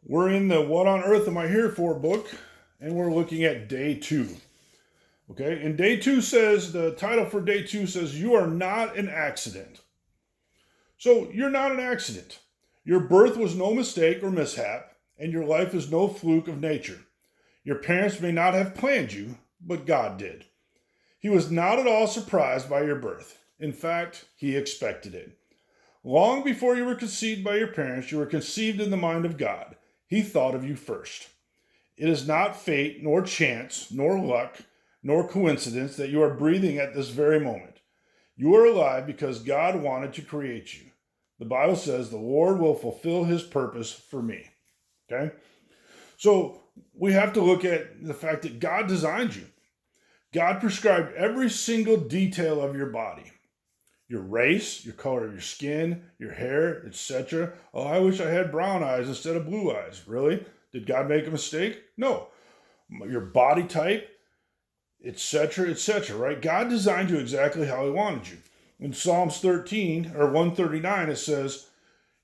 We're in the What on Earth Am I Here For book, and we're looking at day 2. Okay, and day 2 says, the title for day 2 says, You are not an accident. So you're not an accident. Your birth was no mistake or mishap, and your life is no fluke of nature. Your parents may not have planned you, but God did. He was not at all surprised by your birth. In fact, he expected it. Long before you were conceived by your parents, you were conceived in the mind of God. He thought of you first. It is not fate, nor chance, nor luck, nor coincidence that you are breathing at this very moment. You are alive because God wanted to create you. The Bible says the Lord will fulfill his purpose for me. Okay? So we have to look at the fact that God designed you. God prescribed every single detail of your body. Your race, your color of your skin, your hair, etc. Oh, I wish I had brown eyes instead of blue eyes. Really? Did God make a mistake? No. Your body type, etc., etc., right? God designed you exactly how he wanted you. In Psalms 13 or 139, it says,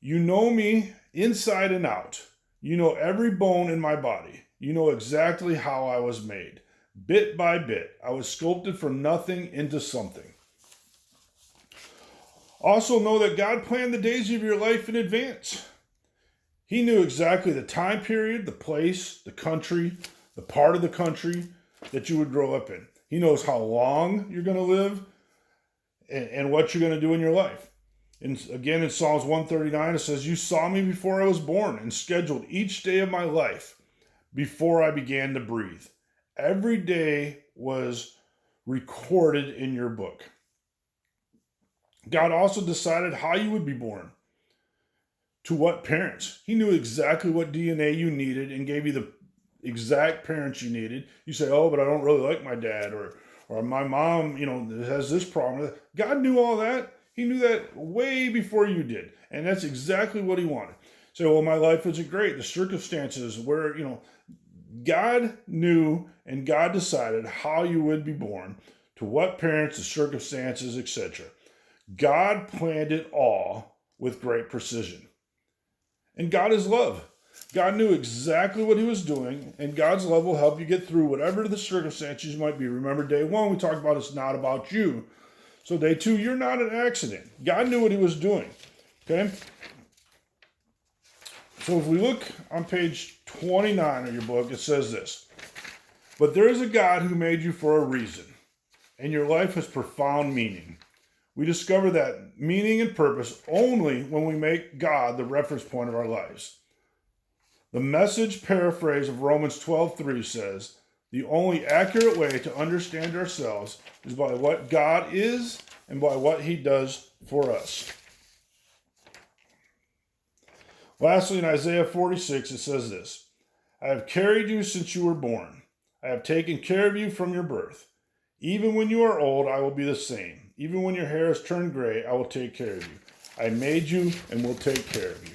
You know me inside and out. You know every bone in my body. You know exactly how I was made. Bit by bit, I was sculpted from nothing into something. Also know that God planned the days of your life in advance. He knew exactly the time period, the place, the country, the part of the country that you would grow up in. He knows how long you're going to live and what you're going to do in your life. And again, in Psalms 139, it says, You saw me before I was born and scheduled each day of my life before I began to breathe. Every day was recorded in your book. God also decided how you would be born. To what parents? He knew exactly what DNA you needed and gave you the exact parents you needed. You say, oh, but I don't really like my dad, or my mom, has this problem. God knew all that. He knew that way before you did. And that's exactly what he wanted. So, well, my life isn't great. The circumstances where, God knew and God decided how you would be born, to what parents, the circumstances, etc. God planned it all with great precision. And God is love. God knew exactly what he was doing, and God's love will help you get through whatever the circumstances might be. Remember, day 1, we talked about it's not about you. So day 2, you're not an accident. God knew what he was doing. Okay? So if we look on page 29 of your book, it says this. But there is a God who made you for a reason, and your life has profound meaning. We discover that meaning and purpose only when we make God the reference point of our lives. The Message paraphrase of Romans 12:3 says, the only accurate way to understand ourselves is by what God is and by what he does for us. Lastly, in Isaiah 46, it says this, I have carried you since you were born. I have taken care of you from your birth. Even when you are old, I will be the same. Even when your hair has turned gray, I will take care of you. I made you and will take care of you.